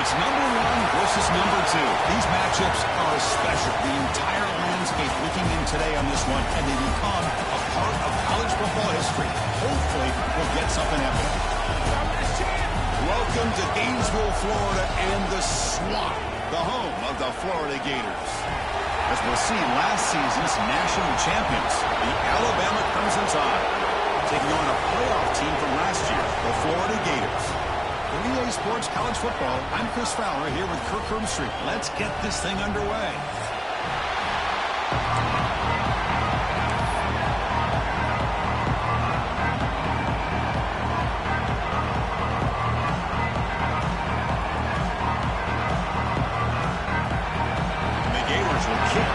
It's number one versus number two. These matchups are special. The entire landscape looking in today on this one, and they become a part of college football history. Hopefully, we'll get something epic. Welcome to Gainesville, Florida, and the Swamp, the home of the Florida Gators. As we'll see, last season's national champions, the Alabama Crimson Tide, taking on a playoff team from last year, the Florida Gators. For EA Sports College Football, I'm Chris Fowler here with Kirk Herbstreit. Let's get this thing underway.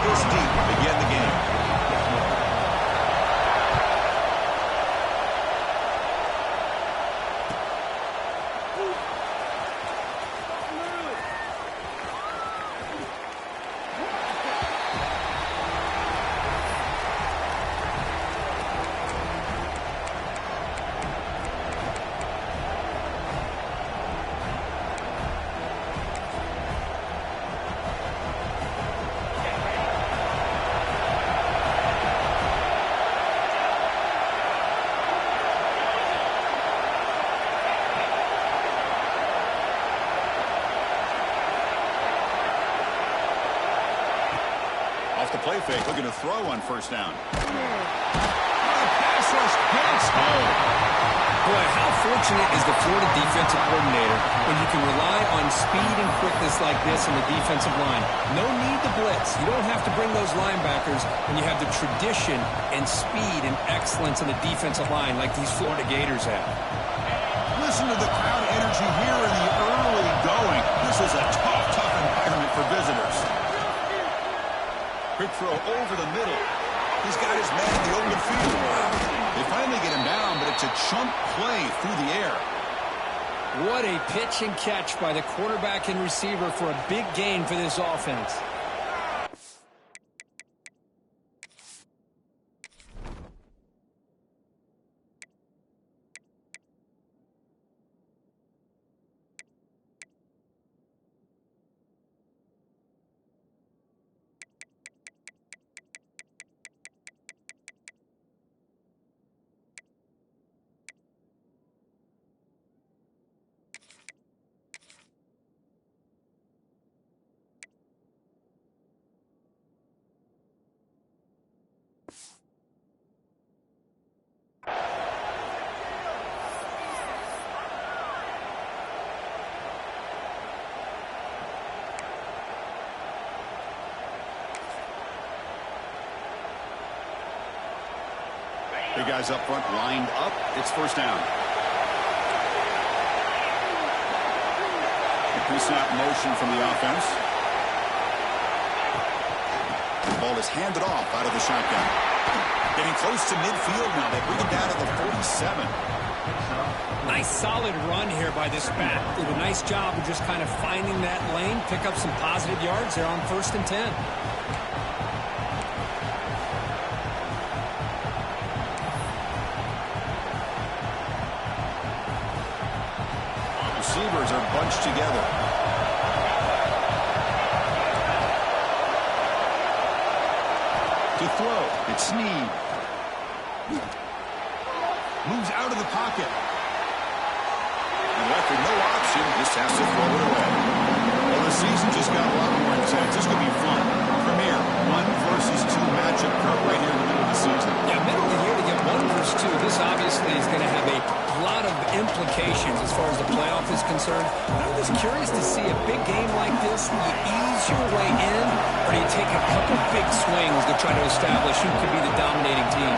This deep to begin the game. Off the play fake, looking to throw on first down. Pass rush gets home. Boy, how fortunate is the Florida defensive coordinator when you can rely on speed and quickness like this in the defensive line. No need to blitz. You don't have to bring those linebackers when you have the tradition and speed and excellence in the defensive line like these Florida Gators have. Listen to the crowd energy here in the early going. This is a tough environment for visitors. Quick throw over the middle. He's got his man in the open field. They finally get him down, but it's a chunk play through the air. What a pitch and catch by the quarterback and receiver for a big gain for this offense. Big guys up front lined up. It's first down. Pre-snap motion from the offense. The ball is handed off out of the shotgun. Getting close to midfield now. They bring it down to the 47. Nice solid run here by this back. Did a nice job of just kind of finding that lane, pick up some positive yards there on 1st and 10. Receivers are bunched together. To throw, it's Snead. Moves out of the pocket. And left with no option, just has to throw it away. Well, the season just got a lot more intense. This could be fun. Premier 1 versus 2 matchup right here in the middle of the season. Yeah, middle of the year to get 1 versus 2. This obviously is going to have a lot of implications as far as the playoff is concerned. But I'm just curious to see a big game like this. Do you ease your way in, or do you take a couple big swings to try to establish who could be the dominating team?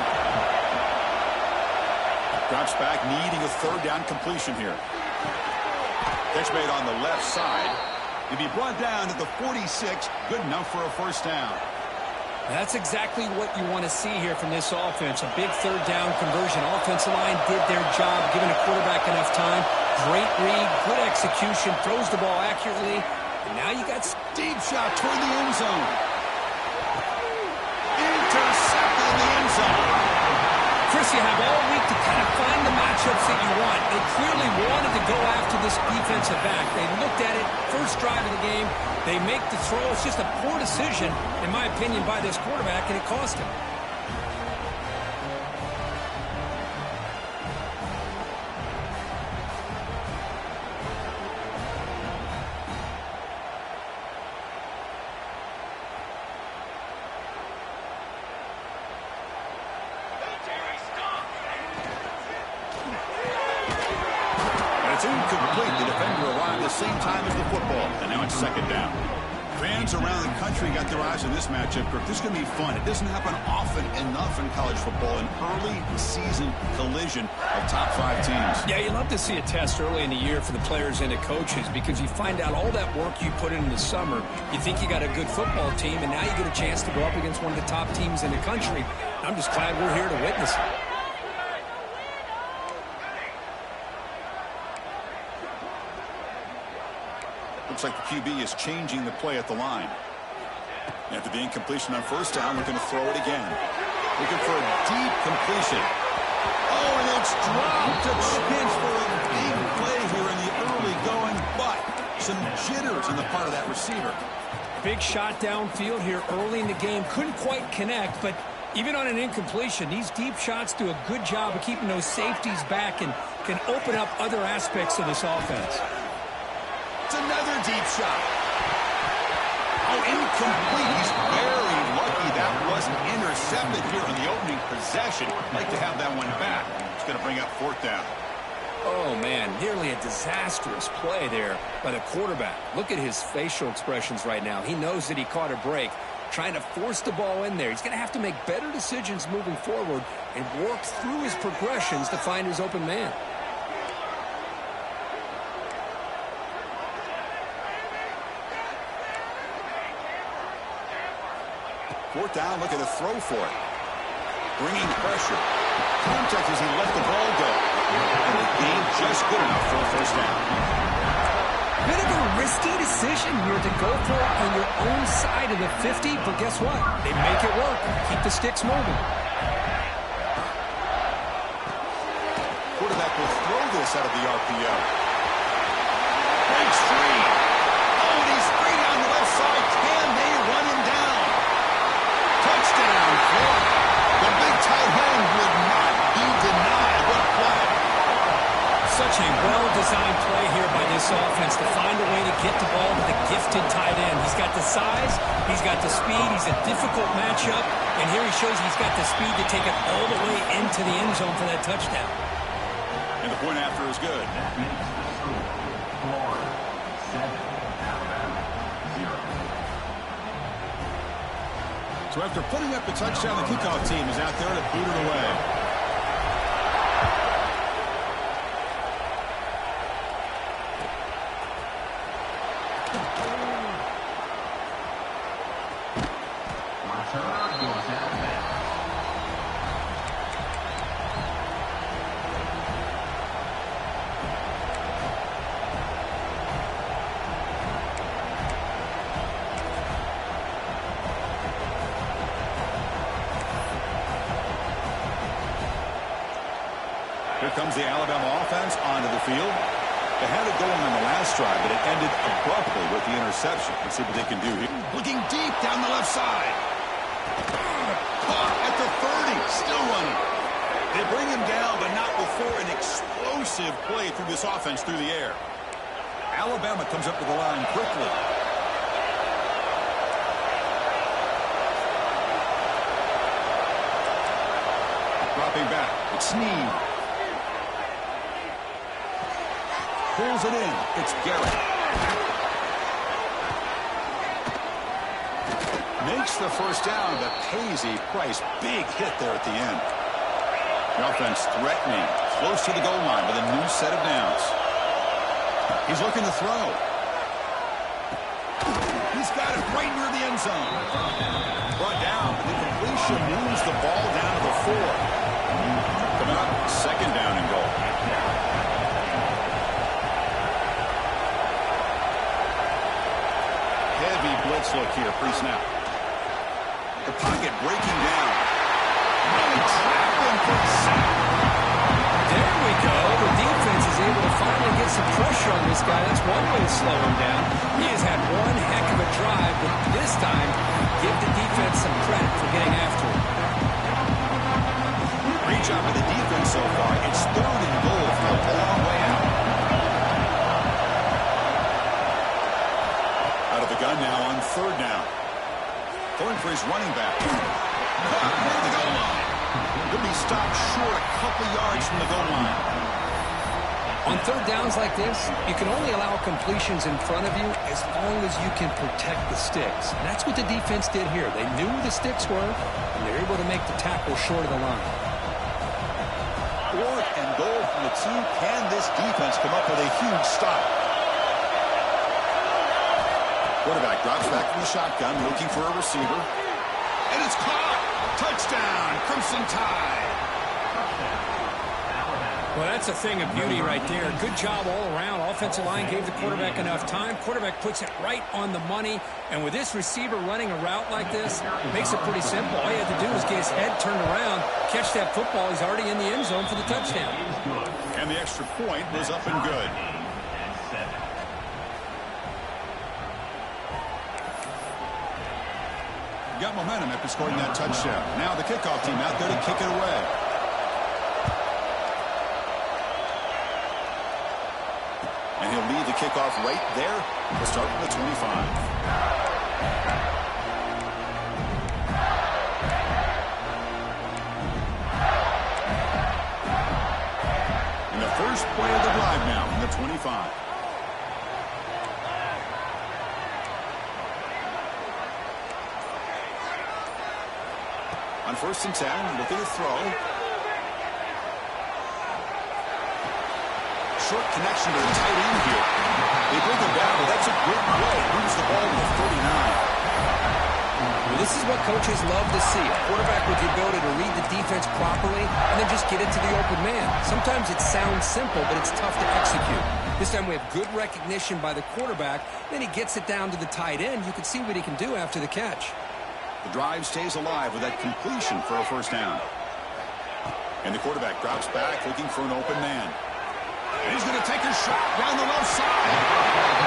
Drops back, needing a 3rd down completion here. Catch made on the left side. He'll be brought down to the 46. Good enough for a first down. That's exactly what you want to see here from this offense. A big 3rd down conversion. Offensive line did their job, giving a quarterback enough time. Great read, good execution, throws the ball accurately. And now you got deep shot toward the end zone. Intercepted in the end zone. Chris, you have all week to kind of find the matchups that you want. They clearly wanted to go after this this defensive back. They looked at it, first drive of the game. They make the throw. It's just a poor decision, in my opinion, by this quarterback, and it cost him. It's incomplete. The defender arrived at the same time as the football, and now it's second down. Fans around the country got their eyes on this matchup, Kirk. This is going to be fun. It doesn't happen often enough in college football, an early season collision of top 5 teams. Yeah, you love to see a test early in the year for the players and the coaches because you find out all that work you put in the summer. You think you got a good football team, and now you get a chance to go up against one of the top teams in the country. I'm just glad we're here to witness it. Looks like the QB is changing the play at the line. After the incompletion on first down, looking to throw it again. Looking for a deep completion. Oh, and it's dropped. A chance for a big play here in the early going, but some jitters on the part of that receiver. Big shot downfield here early in the game. Couldn't quite connect, but even on an incompletion, these deep shots do a good job of keeping those safeties back and can open up other aspects of this offense. Another deep shot. Oh, incomplete. He's very lucky that wasn't intercepted here on the opening possession. Like to have that one back. It's going to bring up fourth down. Oh, man, nearly a disastrous play there by the quarterback. Look at his facial expressions right now. He knows that he caught a break, trying to force the ball in there. He's going to have to make better decisions moving forward and work through his progressions to find his open man. Fourth down, looking to throw for it. Bringing pressure. Contact as he let the ball go. And the gain just good enough for a first down. Bit of a risky decision here to go for it on your own side of the 50, but guess what? They make it work. Keep the sticks moving. Quarterback will throw this out of the RPO. Breaks free. Oh, and he's free down the left side. Can they run him down? Touchdown, Florida. The big tight end would not be denied. What a play. Such a well-designed play here by this offense to find a way to get the ball to the gifted tight end. He's got the size, he's got the speed, he's a difficult matchup, and here he shows he's got the speed to take it all the way into the end zone for that touchdown. And the point after is good. So after putting up the touchdown, the kickoff team is out there to boot it away. Here comes the Alabama offense onto the field. They had it going on the last drive, but it ended abruptly with the interception. Let's see what they can do here. Looking deep down the left side. Caught at the 30, still running. They bring him down, but not before an explosive play through this offense through the air. Alabama comes up to the line quickly. Dropping back, it's Snead. Pulls it in. It's Garrett. Makes the first down, but pays a price. Big hit there at the end. The offense threatening. Close to the goal line with a new set of downs. He's looking to throw. He's got it right near the end zone. Brought down, but the completion moves the ball down to the 4. Coming up, second down and goal. Heavy blitz look here, pre-snap. The pocket breaking down. Really trapping for the sack. There we go. The defense is able to finally get some pressure pressure on this guy. That's one way to slow him down. He has had one heck of a drive, but this time, give the defense some credit for getting after him. Great job by the defense so far. It's 3rd and goal from a long way out. Out of the gun now on 3rd down. Going for his running back. Caught near the goal line. He'll be stopped short a couple yards from the goal line. On 3rd downs like this, you can only allow completions in front of you as long as you can protect the sticks. And that's what the defense did here. They knew the sticks were, and they were able to make the tackle short of the line. 4th and goal from the 2. Can this defense come up with a huge stop? Quarterback drops back from the shotgun, looking for a receiver. And it's caught! Touchdown, Crimson Tide! Well, that's a thing of beauty right there. Good job all around. Offensive line gave the quarterback enough time. Quarterback puts it right on the money. And with this receiver running a route like this, it makes it pretty simple. All you have to do is get his head turned around, catch that football. He's already in the end zone for the touchdown. And the extra point was up and good. Got momentum after scoring that touchdown. Now the kickoff team out there to kick it away. And he'll lead the kickoff right there to start from the 25. And the first play of the drive now from the 25. On 1st and 10, looking to throw. Short connection to the tight end here. They bring him down, but that's a good play. Moves the ball to the 49. Well, this is what coaches love to see. A quarterback with the ability to read the defense properly and then just get it to the open man. Sometimes it sounds simple, but it's tough to execute. This time we have good recognition by the quarterback. Then he gets it down to the tight end. You can see what he can do after the catch. The drive stays alive with that completion for a 1st down. And the quarterback drops back, looking for an open man. And he's going to take a shot down the left side.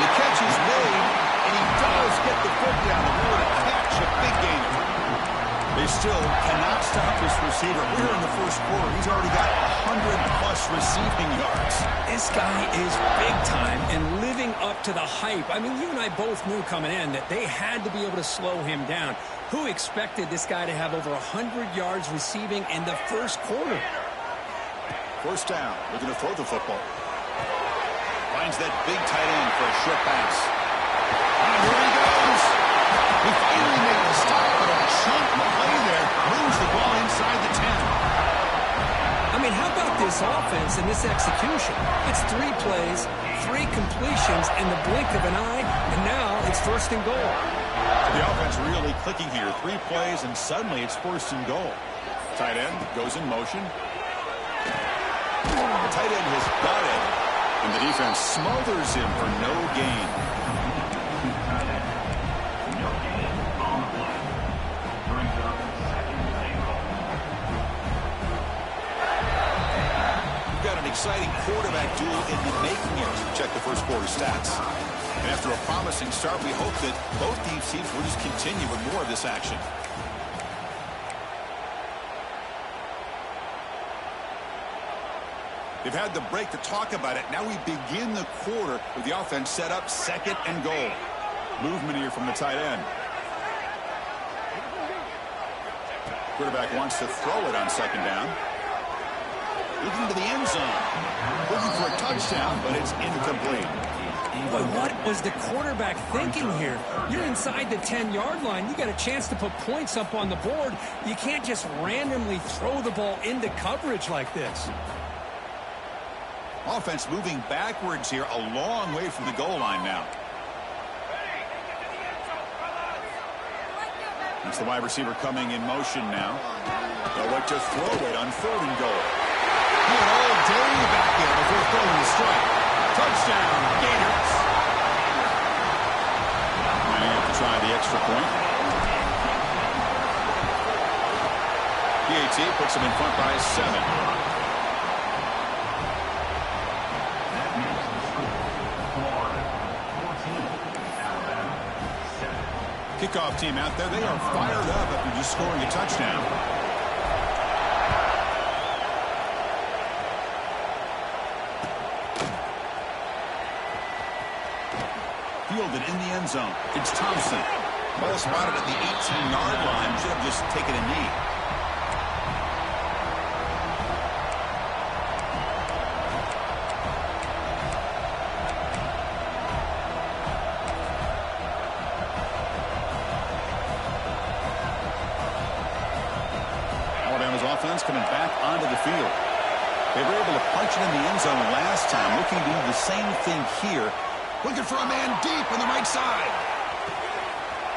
The catch is made, and he does get the foot down. And what a catch, a big gainer. They still cannot stop this receiver. We're in the 1st quarter. He's already got 100-plus receiving yards. This guy is big time and living up to the hype. I mean, you and I both knew coming in that they had to be able to slow him down. Who expected this guy to have over 100 yards receiving in the 1st quarter? 1st down. Looking to throw the football. Finds that big tight end for a short pass. And here he goes. He finally made the stop, but a chunk play there moves the ball inside the 10. I mean, how about this offense and this execution? It's 3 plays, 3 completions in the blink of an eye, and now it's 1st and goal. The offense really clicking here. 3 plays, and suddenly it's 1st and goal. Tight end goes in motion. The tight end has got it, and the defense smothers him for no gain. We've got an exciting quarterback duel in the making here as we check the 1st quarter stats. And after a promising start, we hope that both these teams will just continue with more of this action. They've had the break to talk about it. Now we begin the quarter with the offense set up 2nd and goal. Movement here from the tight end. Quarterback wants to throw it on 2nd down. Looking to the end zone. Looking for a touchdown, but it's incomplete. But what was the quarterback thinking here? You're inside the 10-yard line. You got a chance to put points up on the board. You can't just randomly throw the ball into coverage like this. Offense moving backwards here, a long way from the goal line now. It's the wide receiver coming in motion now. They'll look to throw it on 3rd and goal. He went all day back there before throwing the strike. Touchdown, Gators. Now you have to try the extra point. PAT puts him in front by 7. Kickoff team out there, they are fired up after just scoring a touchdown. Fielded in the end zone. It's Thompson. Ball spotted at the 18-yard line. Should have just taken a knee. Alabama's offense coming back onto the field. They were able to punch it in the end zone last time. Looking to do the same thing here. Looking for a man deep on the right side.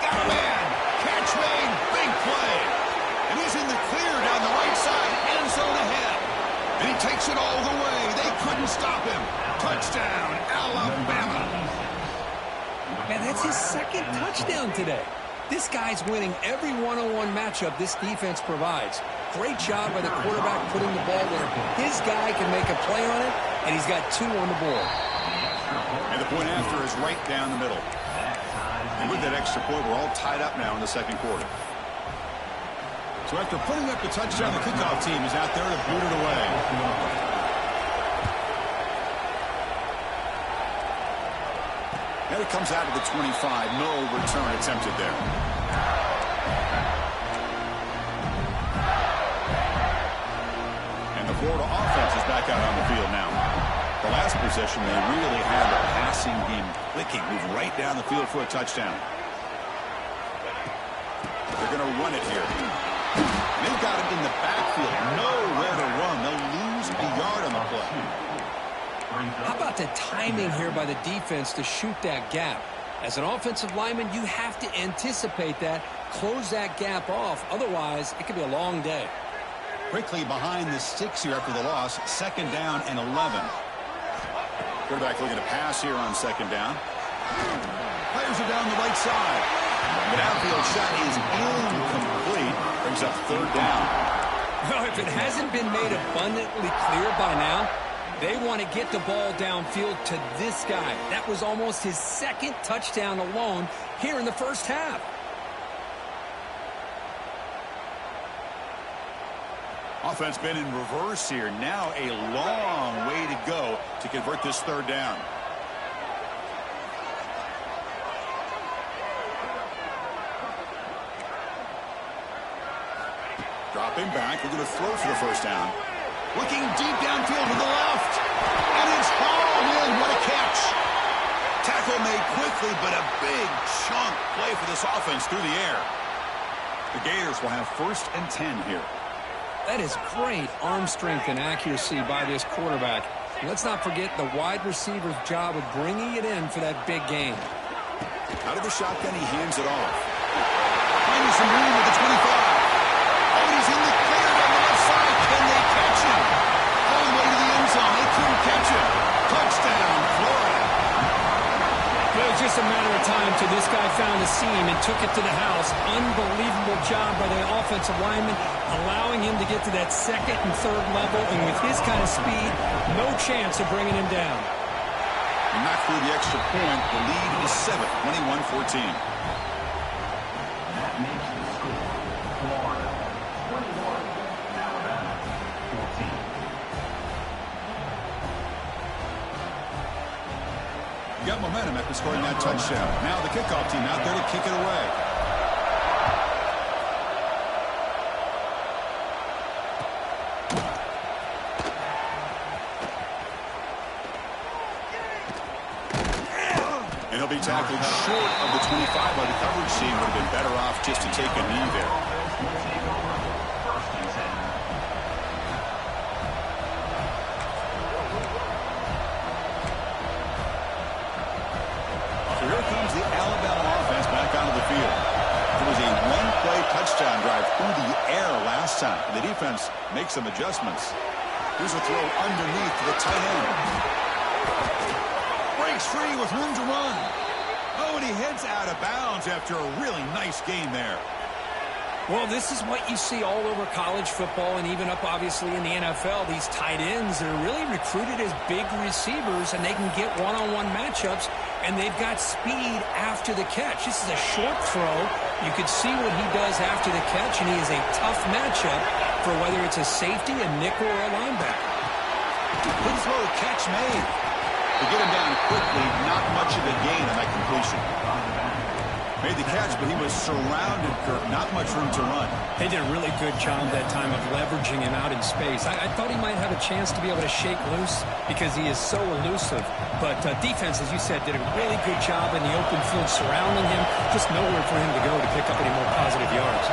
Got a man. Catch made. Big play. And he's in the clear down the right side. End zone ahead. And he takes it all the way. They couldn't stop him. Touchdown, Alabama. Man, that's his second touchdown today. This guy's winning every one-on-one matchup this defense provides. Great job by the quarterback putting the ball where his guy can make a play on it, and he's got 2 on the board. And the point after is right down the middle. And with that extra point, we're all tied up now in the second quarter. So after putting up the touchdown, the kickoff team is out there to boot it away. And it comes out to the 25. No return attempted there. And the Florida offense is back out on the field now. The last possession, they really had the passing game clicking. Move right down the field for a touchdown. They're going to run it here. They've got it in the backfield. Nowhere to run. They'll lose a yard on the play. How about the timing here by the defense to shoot that gap? As an offensive lineman, you have to anticipate that, close that gap off. Otherwise, it could be a long day. Quickly behind the sticks here after the loss. Second down and 11. Quarterback looking to pass here on second down. Players are down the right side. The downfield shot is incomplete. Brings up third down. Well, if it hasn't been made abundantly clear by now, they want to get the ball downfield to this guy. That was almost his second touchdown alone here in the first half. Offense been in reverse here. Now a long way to go to convert this third down. Dropping back. We're going to throw for the first down. Looking deep downfield to the left. And it's hauled in. What a catch. Tackle made quickly, but a big chunk play for this offense through the air. The Gators will have 1st and 10 here. That is great arm strength and accuracy by this quarterback. Let's not forget the wide receiver's job of bringing it in for that big game. Out of the shotgun, he hands it off. Finding some room with the 25. Oh, and he's in the clear down the left side. Can they catch him? All the way to the end zone. They couldn't catch him. Touchdown, Florida. It was just a matter of time till this guy found a seam and took it to the house. Unbelievable job by the offensive lineman, allowing him to get to that 2nd and 3rd level. And with his kind of speed, no chance of bringing him down. And not through the extra point. The lead is 7, 21-14. That makes the score Florida 21, Alabama 14. Got momentum after scoring that touchdown. Now the kickoff team out there to kick it away. And he'll be tackled short of the 25 by the coverage team. Would have been better off just to take a knee there. Here comes the Alabama offense back onto the field. It was a one-play touchdown drive through the air last time. The defense makes some adjustments. Here's a throw underneath to the tight end. Breaks free with room to run. Oh, and he heads out of bounds after a really nice game there. Well, this is what you see all over college football and even up, obviously, in the NFL. These tight ends are really recruited as big receivers, and they can get one-on-one matchups, and they've got speed after the catch. This is a short throw. You could see what he does after the catch, and he is a tough matchup for whether it's a safety, a nickel, or a linebacker. Good throw, catch made. To get him down quickly, not much of a gain on that completion. Made the catch, but he was surrounded, Kirk. Not much room to run. They did a really good job that time of leveraging him out in space. I thought he might have a chance to be able to shake loose because he is so elusive. But defense, as you said, did a really good job in the open field surrounding him. Just nowhere for him to go to pick up any more positive yards.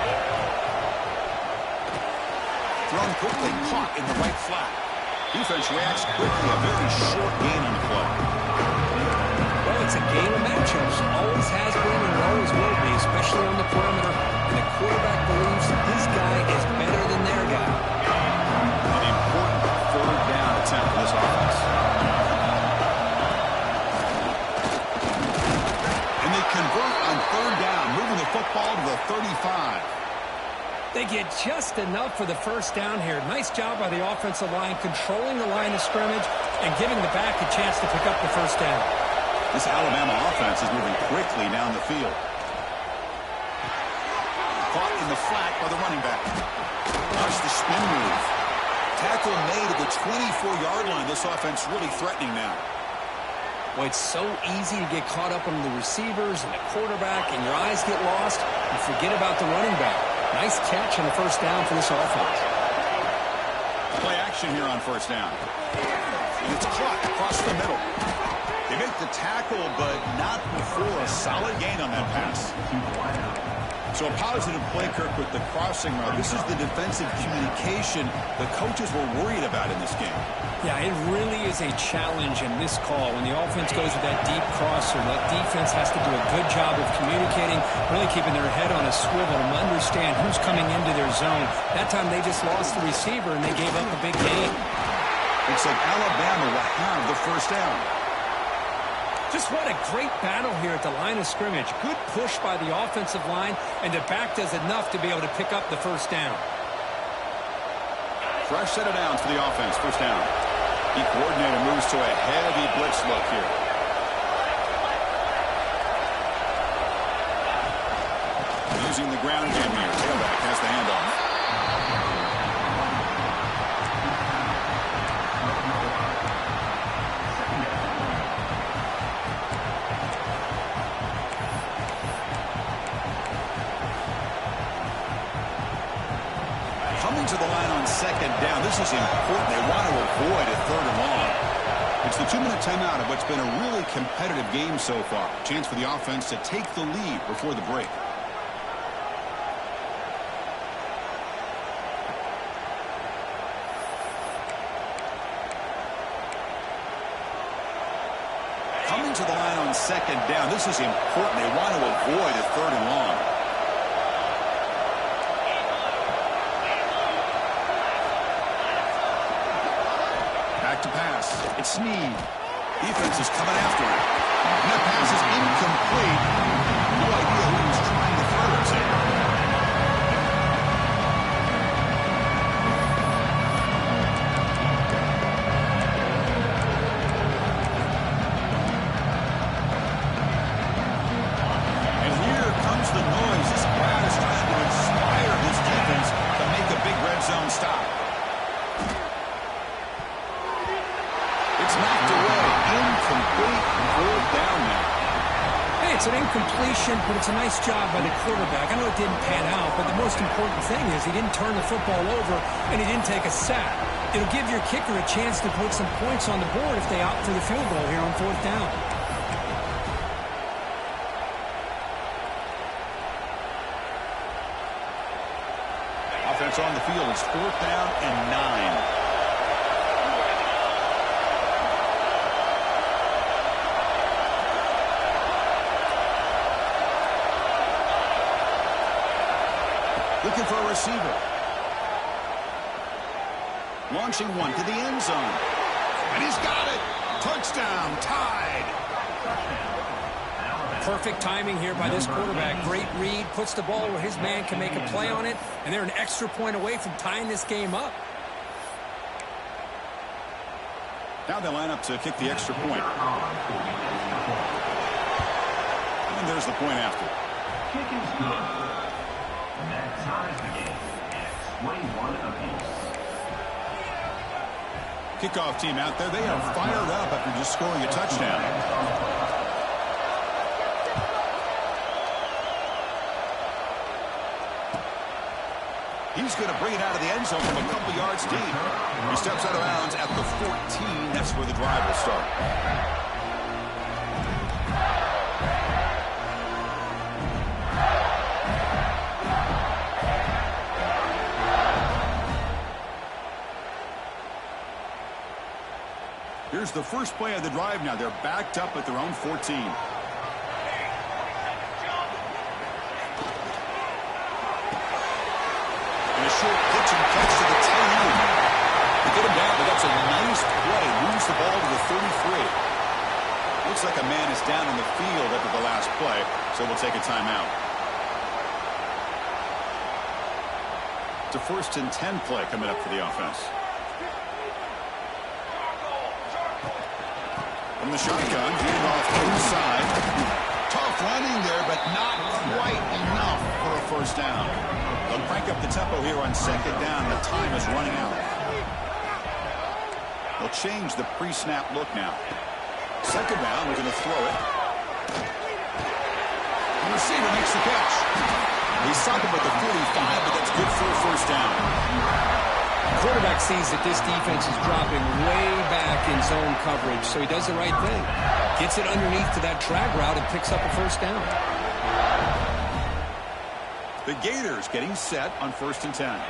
Thrown quickly, caught in the right flat. Defense reacts quickly. A very short gain on the play. Well, it's a game of matchups. Always has been and always will be, especially on the perimeter. And the quarterback believes that his guy is better than their guy. An important third down attempt for this offense. And they convert on third down, moving the football to the 35. They get just enough for the first down here. Nice job by the offensive line, controlling the line of scrimmage and giving the back a chance to pick up the first down. This Alabama offense is moving quickly down the field. Caught in the flat by the running back. Watch the spin move. Tackle made at the 24-yard line. This offense really threatening now. Well, it's so easy to get caught up on the receivers and the quarterback, and your eyes get lost. You forget about the running back. Nice catch on the first down for this offense. Play action here on first down. And it's caught across the middle. They make the tackle, but not before a solid gain on that pass. So a positive play, Kirk, with the crossing route. This is the defensive communication the coaches were worried about in this game. Yeah, it really is a challenge in this call. When the offense goes with that deep crosser, that defense has to do a good job of communicating, really keeping their head on a swivel and understand who's coming into their zone. That time they just lost the receiver and they gave up a big gain. Looks like Alabama will have the first down. Just what a great battle here at the line of scrimmage. Good push by the offensive line, and the back does enough to be able to pick up the first down. Fresh set of downs for the offense. First down. The coordinator moves to a heavy blitz look here. Using the ground game here. Tailback has the handoff. Coming to the line on second down. This is important. They want to avoid a third and long. It's the 2-minute timeout of what's been a really competitive game so far. Chance for the offense to take the lead before the break. Coming to the line on second down. This is important. They want to avoid a third and long. Back to pass. It's Snead. Defense is coming after him. And that pass is incomplete. No idea who he was trying to throw it to. And here comes the noise. This crowd is trying to inspire this defense to make a big red zone stop. It's knocked away. Incomplete. Fourth down now. Hey, it's an incompletion, but it's a nice job by the quarterback. I know it didn't pan out, but the most important thing is he didn't turn the football over and he didn't take a sack. It'll give your kicker a chance to put some points on the board if they opt for the field goal here on fourth down. Offense on the field. It's fourth down and 9. Looking for a receiver. Launching one to the end zone. And he's got it. Touchdown. Tied. Perfect timing here by this quarterback. Great read, puts the ball where his man can make a play on it, and they're an extra point away from tying this game up. Now they line up to kick the extra point. And there's the point after. Kick is good. And that ties the game at 21 apiece. Kickoff team out there. They are fired up after just scoring a touchdown. He's going to bring it out of the end zone from a couple yards deep. He steps out of bounds at the 14. That's where the drive will start. Here's the first play of the drive now. They're backed up at their own 14. Short pitch and catch to the tail end. They get him down, but that's a nice play. Moves the ball to the 33. Looks like a man is down in the field after the last play, so we'll take a timeout. It's a 1st and 10 play coming up for the offense. From the shotgun, feeding off inside. Tough running there, but not quite enough for a first down. They'll crank up the tempo here on 2nd down. The time is running out. They'll change the pre-snap look now. 2nd down, we're going to throw it. The receiver makes the catch. He's stopped him at the 45, but that's good for a first down. The quarterback sees that this defense is dropping way back in zone coverage, so he does the right thing. Gets it underneath to that drag route and picks up a first down. The Gators getting set on 1st and 10.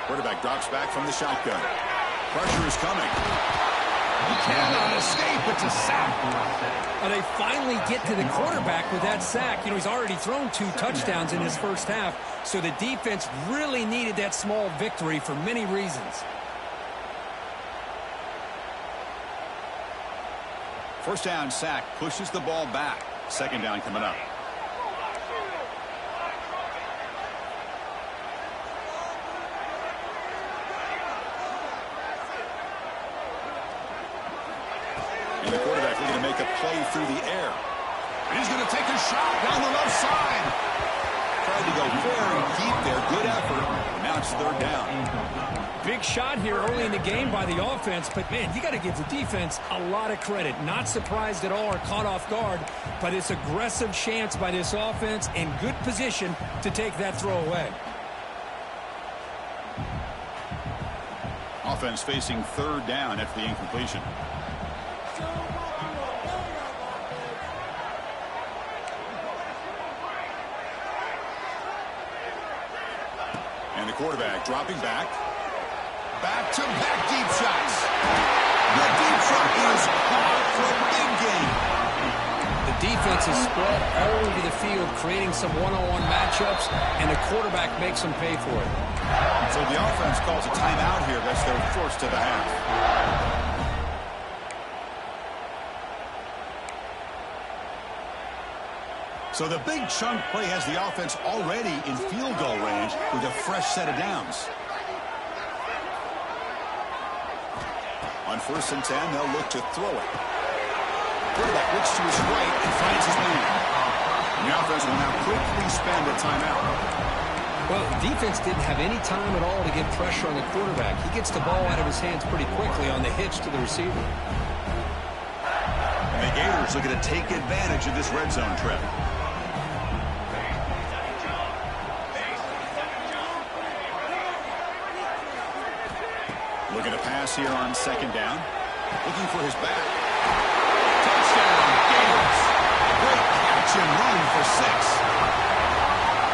Quarterback drops back from the shotgun. Pressure is coming. He cannot escape. It's a sack. They finally get to the quarterback with that sack. You know, he's already thrown 2 touchdowns in his first half, so the defense really needed that small victory for many reasons. First down sack pushes the ball back. 2nd down coming up. And the quarterback looking to make a play through the air. And he's going to take a shot down the left side. Tried to go very deep there. Good effort. Now it's 3rd down. Big shot here early in the game by the offense, but man, you got to give the defense a lot of credit. Not surprised at all or caught off guard, but it's aggressive chance by this offense in good position to take that throw away. Offense facing 3rd down after the incompletion. And the quarterback dropping back. Back-to-back deep shots. The deep shot is caught for a big gain. The defense is spread all over the field, creating some one-on-one matchups, and the quarterback makes them pay for it. So the offense calls a timeout here. That's their first of the half. So the big chunk play has the offense already in field goal range with a fresh set of downs. On 1st and 10, they'll look to throw it. Quarterback looks to his right and finds his man. And the offense will now quickly spend a timeout. Well, defense didn't have any time at all to get pressure on the quarterback. He gets the ball out of his hands pretty quickly on the hitch to the receiver. And the Gators looking to take advantage of this red zone trip. Looking to pass here on 2nd down. Looking for his back. Touchdown, Gators. Great catch and run for 6.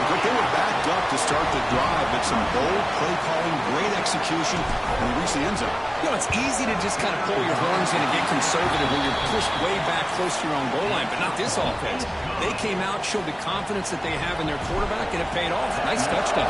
But they were backed up to start the drive. it. Some bold play calling, great execution, and he reached the end zone. You know, it's easy to just kind of pull your horns in and get conservative when you're pushed way back close to your own goal line, but not this offense. They came out, showed the confidence that they have in their quarterback, and it paid off. Nice touchdown.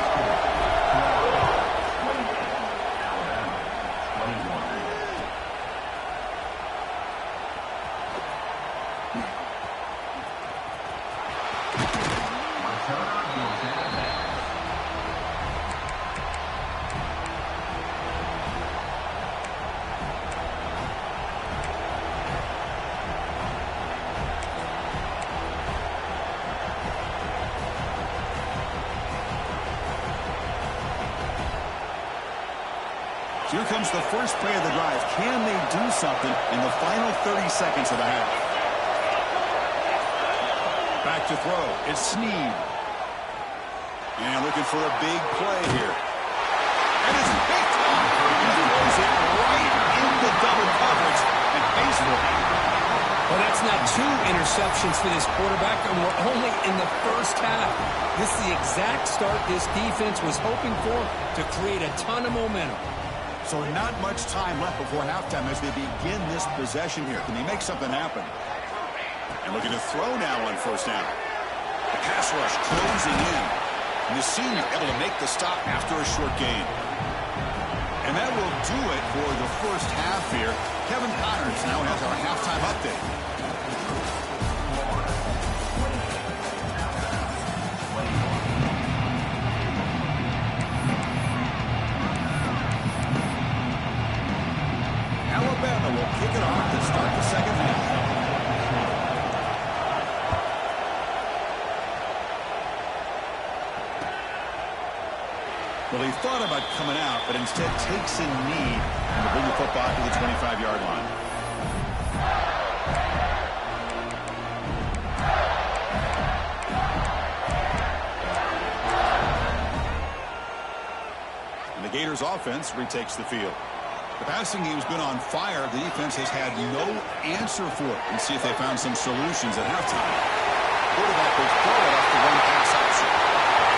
Here comes the first play of the drive. Can they do something in the final 30 seconds of the half? Back to throw. It's Snead. And looking for a big play here. And it's picked off. He throws it right into double coverage and pays for it. Well, that's not 2 interceptions for this quarterback, and we're only in the first half. This is the exact start this defense was hoping for to create a ton of momentum. So not much time left before halftime as they begin this possession here. Can they make something happen? And looking to throw now on first down. The pass rush closing in. And the senior able to make the stop after a short gain. And that will do it for the first half here. Kevin Connors now has our halftime update. Alabama will kick it off to start the second half. Well, he thought about coming out, but instead takes a knee and will bring the football to the 25-yard line. And the Gators offense retakes the field. The passing game's been on fire. The defense has had no answer for it. And see if they found some solutions at halftime. Quarterback will throw it off the one pass option.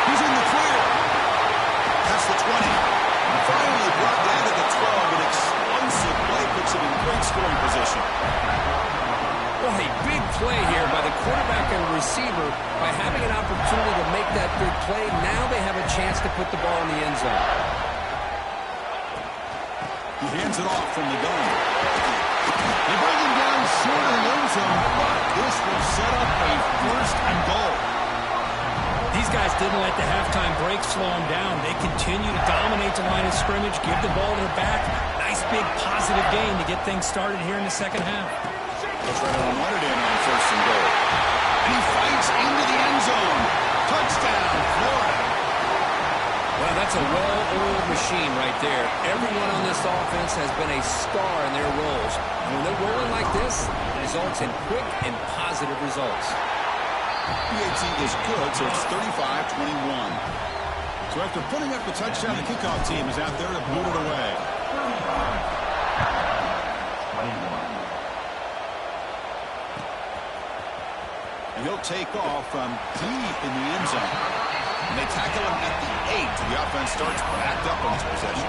He's in the clear. Past the 20. And finally brought down to the 12. An explosive play puts him in great scoring position. Well, a big play here by the quarterback and receiver. By having an opportunity to make that big play, now they have a chance to put the ball in the end zone. He hands it off from the gun. They bring him down short of the end zone, but this will set up a first and goal. These guys didn't let the halftime break slow them down. They continue to dominate the line of scrimmage, give the ball to the back. Nice big positive gain to get things started here in the second half. They'll try to run it in on first and goal. And he fights into the end zone. Touchdown, Florida. Well, that's a well-oiled machine right there. Everyone on this offense has been a star in their roles. And when they're rolling like this, it results in quick and positive results. PAT is good, so it's 35-21. So after putting up the touchdown, the kickoff team is out there to boot it away. And he'll take off from deep in the end zone. And they tackle him at the 8. The offense starts backed up on this possession.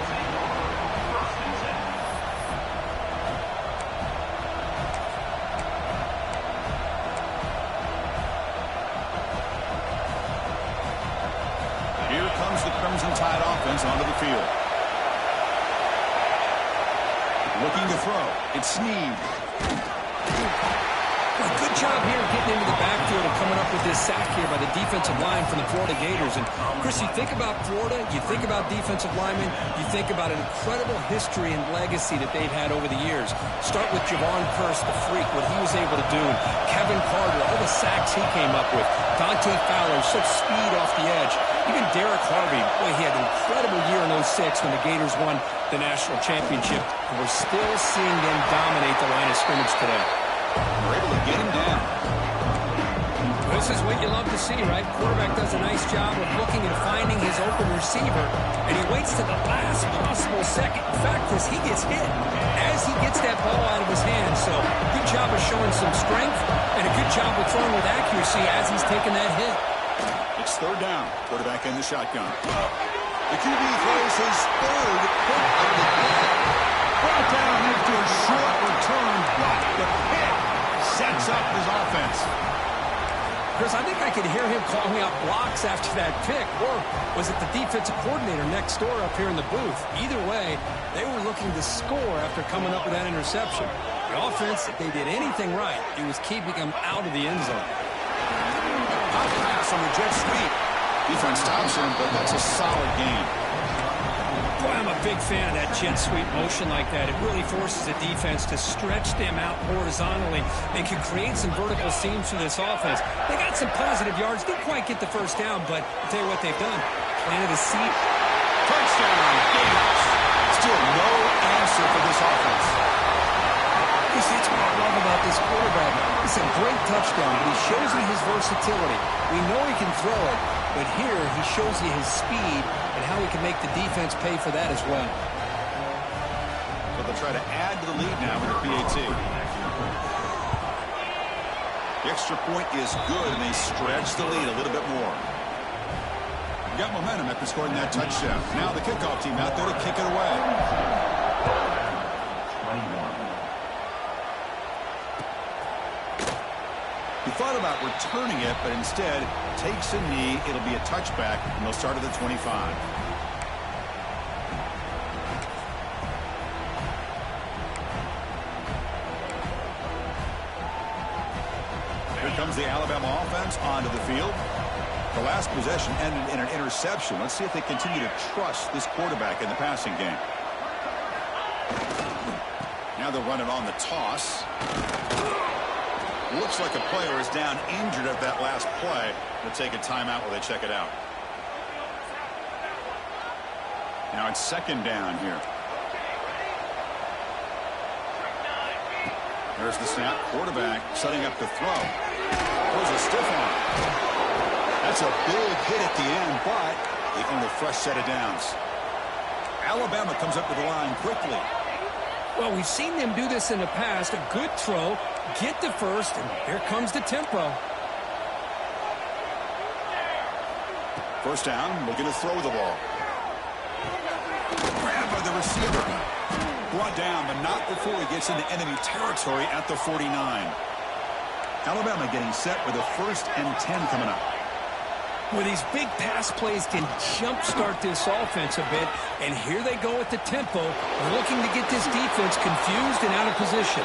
Here comes the Crimson Tide offense onto the field. Looking to throw. It's Snead. Well, good job here getting into the backfield and coming up with this sack here by the defensive line from the Florida Gators. And, Chris, you think about Florida, you think about defensive linemen, you think about an incredible history and legacy that they've had over the years. Start with Javon Kearse, the freak, what he was able to do. Kevin Carter, all the sacks he came up with. Dante Fowler, such speed off the edge. Even Derek Harvey, boy, he had an incredible year in 06 when the Gators won the national championship. And we're still seeing them dominate the line of scrimmage today. We're able to get him down. This is what you love to see, right? Quarterback does a nice job of looking and finding his open receiver, and he waits to the last possible second. In fact, Chris, he gets hit as he gets that ball out of his hands. So good job of showing some strength and a good job of throwing with accuracy as he's taking that hit. It's third down. Quarterback in the shotgun. The QB throws his third pick of the game. Brought down after a short return, but the pick sets up his offense. Chris, I think I could hear him calling out blocks after that pick. Or was it the defensive coordinator next door up here in the booth? Either way, they were looking to score after coming up with that interception. The offense, if they did anything right, it was keeping them out of the end zone. Hot pass on the jet sweep. Defense stops him, but that's a solid game. Boy, I'm a big fan of that jet sweep motion like that. It really forces the defense to stretch them out horizontally and can create some vertical seams for this offense. They got some positive yards. Didn't quite get the first down, but I'll tell you what they've done. Planted a seed. Touchdown, Gators. Still no answer for this offense. That's what I love about this quarterback. It's a great touchdown, but he shows you his versatility. We know he can throw it, but here he shows you his speed and how he can make the defense pay for that as well. But they'll try to add to the lead now with a PAT. The extra point is good, and they stretch the lead a little bit more. Got momentum after scoring that touchdown. Now the kickoff team out there to kick it away. 21. He thought about returning it, but instead takes a knee. It'll be a touchback, and they'll start at the 25. Here comes the Alabama offense onto the field. The last possession ended in an interception. Let's see if they continue to trust this quarterback in the passing game. Now they'll run it on the toss. Looks like a player is down injured at that last play. They'll take a timeout while they check it out. Now it's second down here. There's the snap. Quarterback setting up to throw. Throws a stiff arm. That's a big hit at the end, but they own a fresh set of downs. Alabama comes up to the line quickly. Well, we've seen them do this in the past. A good throw, get the first, and here comes the tempo. First down, looking to throw the ball. Grab by the receiver. Brought down, but not before he gets into enemy territory at the 49. Alabama getting set with a 1st and 10 coming up. Well, these big pass plays can jumpstart this offense a bit, and here they go at the tempo, looking to get this defense confused and out of position.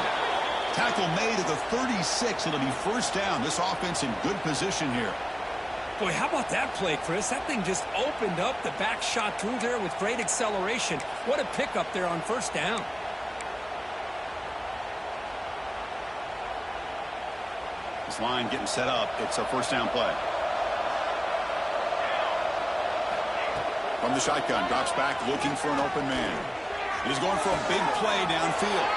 Tackle made at the 36. It'll be first down. This offense in good position here. Boy, how about that play, Chris? That thing just opened up. The back shot through there with great acceleration. What a pickup there on first down. This line getting set up. It's a first down play. From the shotgun, drops back looking for an open man. He's going for a big play downfield.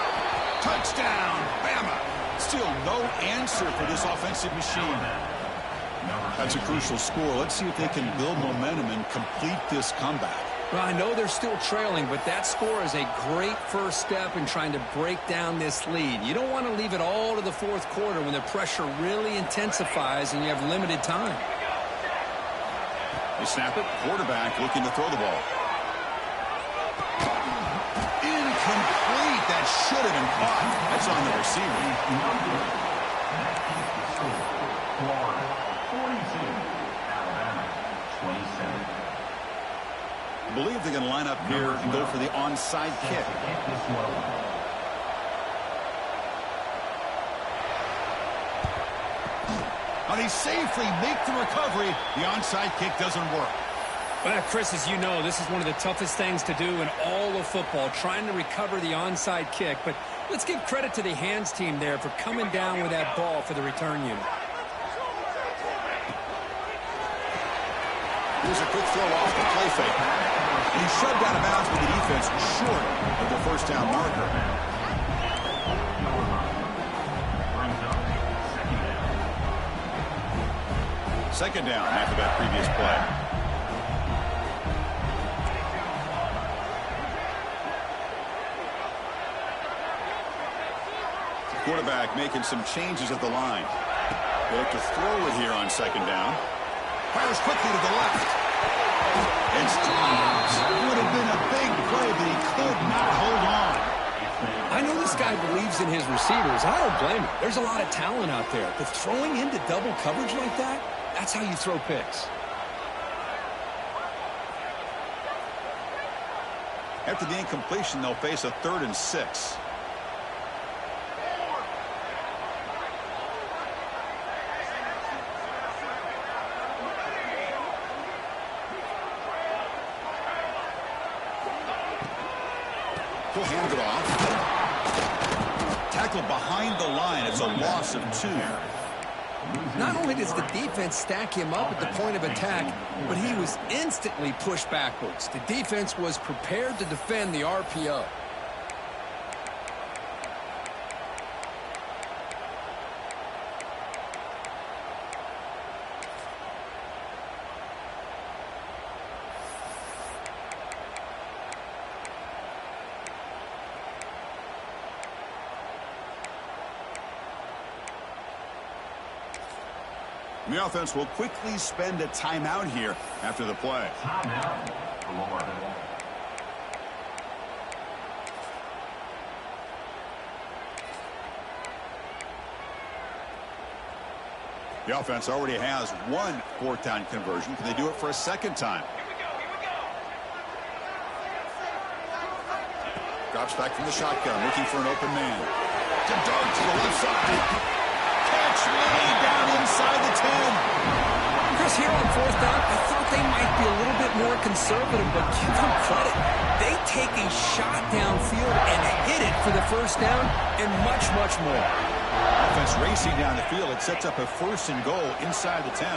Touchdown, Bama. Still no answer for this offensive machine. That's a crucial score. Let's see if they can build momentum and complete this comeback. Well, I know they're still trailing, but that score is a great first step in trying to break down this lead. You don't want to leave it all to the fourth quarter when the pressure really intensifies and you have limited time. They snap it. Quarterback looking to throw the ball. Incomplete. That should have been caught. That's on the receiver. Florida 42. Alabama 27. I believe they're going to line up here and go for the onside kick. They safely make the recovery. The onside kick doesn't work. Well, Chris, as you know, this is one of the toughest things to do in all of football, trying to recover the onside kick. But let's give credit to the hands team there for coming down with that ball for the return unit. Here's a quick throw off the play fake. And he's shoved out of bounds with the defense short of the first down marker. Second down after that previous play. The quarterback making some changes at the line. They look to throw it here on second down. Fires quickly to the left. It's dropped. Would have been a big play, but he could not hold on. I know this guy believes in his receivers. I don't blame him. There's a lot of talent out there. But throwing into double coverage like that, that's how you throw picks. After the incompletion, they'll face a 3rd and 6. He'll hand it off. Tackle behind the line. It's a loss of 2. Not only does the defense stack him up at the point of attack, but he was instantly pushed backwards. The defense was prepared to defend the RPO. And the offense will quickly spend a timeout here after the play. Timeout, Florida. The offense already has 1 4th-down conversion. Can they do it for a 2nd time? Drops back from the shotgun, looking for an open man. To dart to the left side. Catch way down inside the 10. Chris, here on 4th down, I thought they might be a little bit more conservative, but give them credit. They take a shot downfield and hit it for the 1st down and much, much more. Offense racing down the field. It sets up a 1st and goal inside the 10.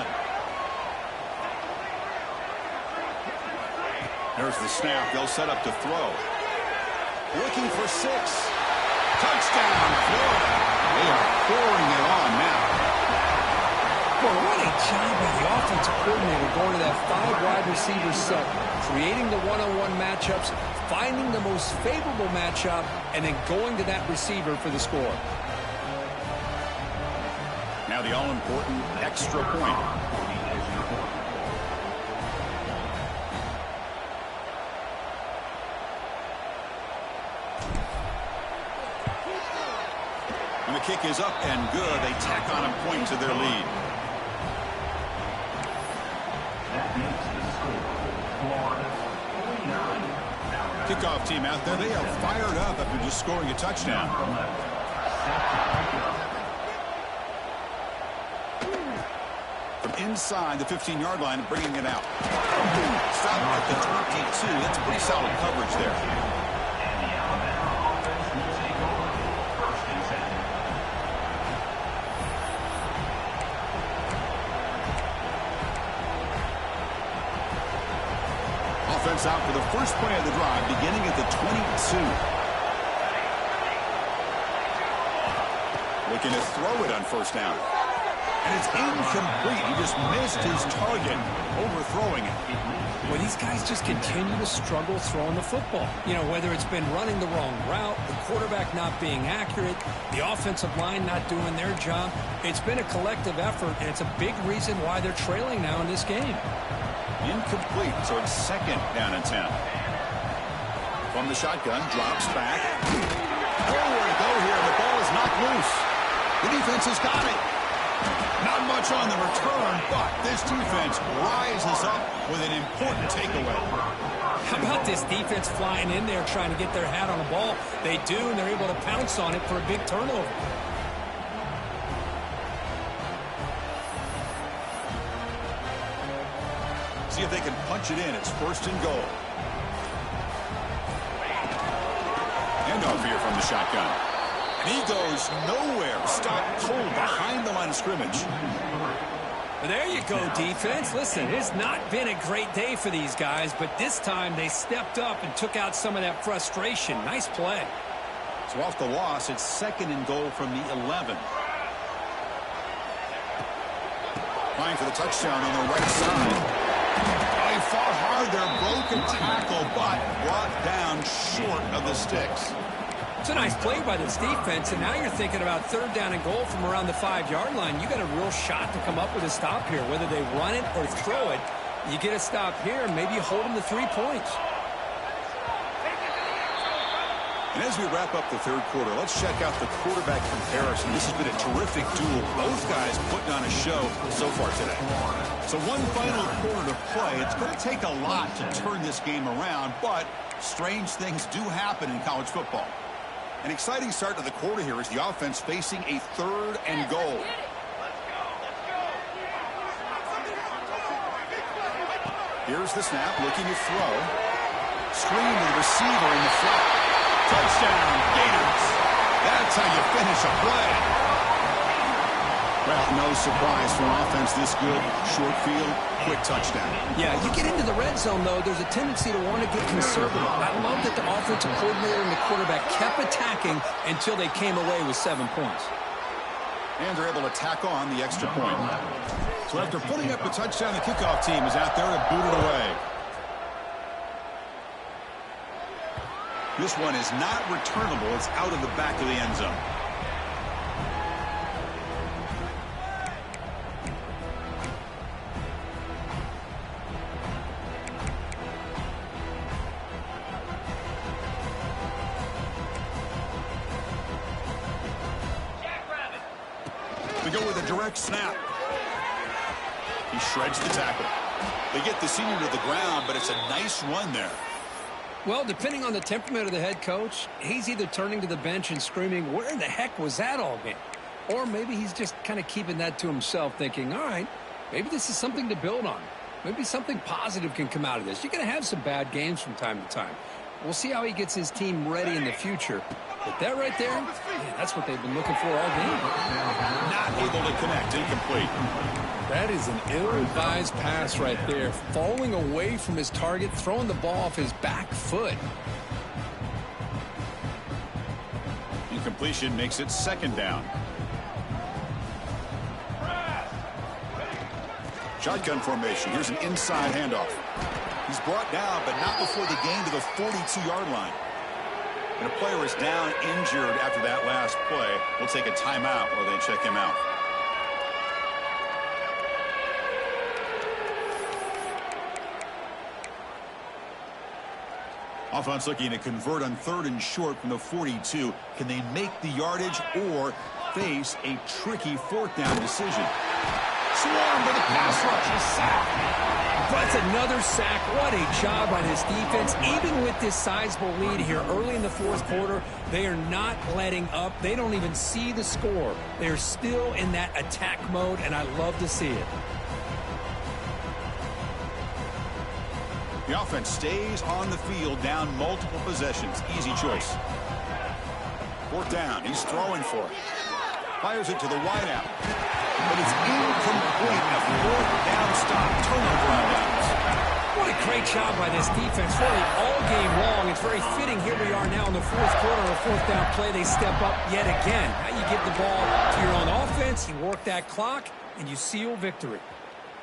There's the snap. They'll set up to throw. Looking for 6. Touchdown, Florida. They are pouring it on now. Well, what a job by the offensive coordinator going to that 5-wide receiver set, creating the one-on-one matchups, finding the most favorable matchup, and then going to that receiver for the score. Now the all-important extra point. And the kick is up and good. They tack on a point to their lead. That makes the score Florida 49. Kickoff team out there. They are fired up after just scoring a touchdown. From inside the 15-yard line, bringing it out. Stop at the 22. That's pretty solid coverage there. And the Alabama offense will take over 1st and 10. Offense out for the first play of the drive, beginning at the 22. Looking to throw it on 1st down. And it's incomplete. He just missed his target, overthrowing it. Well, these guys just continue to struggle throwing the football. You know, whether it's been running the wrong route, the quarterback not being accurate, the offensive line not doing their job. It's been a collective effort, and it's a big reason why they're trailing now in this game. Incomplete, so it's 2nd down and 10. From the shotgun, drops back. Nowhere to go here, and the ball is knocked loose. The defense has got it. Not much on the return, but this defense rises up with an important takeaway. How about this defense flying in there trying to get their hat on the ball? They do, and they're able to pounce on it for a big turnover. See if they can punch it in. It's 1st and goal. Handoff here from the shotgun. And he goes nowhere. Stopped cold behind the line of scrimmage. Well, there you go, defense. Listen, it's not been a great day for these guys, but this time they stepped up and took out some of that frustration. Nice play. So off the loss, it's 2nd and goal from the 11. Flying for the touchdown on the right side. They fought hard there, broke a tackle, but brought down short of the sticks. It's a nice play by this defense, and now you're thinking about 3rd down and goal from around the 5-yard line. You got a real shot to come up with a stop here. Whether they run it or throw it, You get a stop here, and maybe you hold them to 3 points. And as we wrap up the third quarter, let's check out the quarterback comparison. This has been a terrific duel. Both guys putting on a show so far today. So one final quarter to play. It's going to take a lot to turn this game around, but strange things do happen in college football. An exciting start to the quarter here as the offense facing a 3rd and goal. Here's the snap, looking to throw. Screen to the receiver in the flat. Touchdown, Gators. That's how you finish a play. Well, no surprise for an offense this good. Short field, quick touchdown. Yeah, you get into the red zone, though, there's a tendency to want to get conservative. I love that the offensive coordinator and the quarterback kept attacking until they came away with 7 points. And they're able to tack on the extra point. So after putting up a touchdown, the kickoff team is out there to boot it away. This one is not returnable. It's out of the back of the end zone. We go with a direct snap. He shreds the tackle. They get the senior to the ground, but it's a nice run there. Well, depending on the temperament of the head coach, he's either turning to the bench and screaming, where in the heck was that all game? Or maybe he's just kind of keeping that to himself, thinking, all right, maybe this is something to build on. Maybe something positive can come out of this. You're going to have some bad games from time to time. We'll see how he gets his team ready in the future. But that right there, man, that's what they've been looking for all game. Not able to connect, incomplete. That is an ill-advised pass right there. Falling away from his target, throwing the ball off his back foot. Incompletion makes it 2nd down. Shotgun formation. Here's an inside handoff. He's brought down, but not before the gain to the 42-yard line. And a player is down injured after that last play. We'll take a timeout while they check him out. Offense looking to convert on 3rd and short from the 42. Can they make the yardage or face a tricky 4th down decision? Swarm to the pass rush. A sack. That's another sack. What a job by this defense. Even with this sizable lead here early in the 4th quarter, they are not letting up. They don't even see the score. They're still in that attack mode, and I love to see it. The offense stays on the field, down multiple possessions. Easy choice. 4th down. He's throwing for it. Fires it to the wideout. But it's incomplete. A 4th down stop. Turnover on downs. What a great job by this defense. Really all game long. It's very fitting. Here we are now in the 4th quarter. A 4th down play. They step up yet again. Now you give the ball to your own offense. You work that clock, and you seal victory.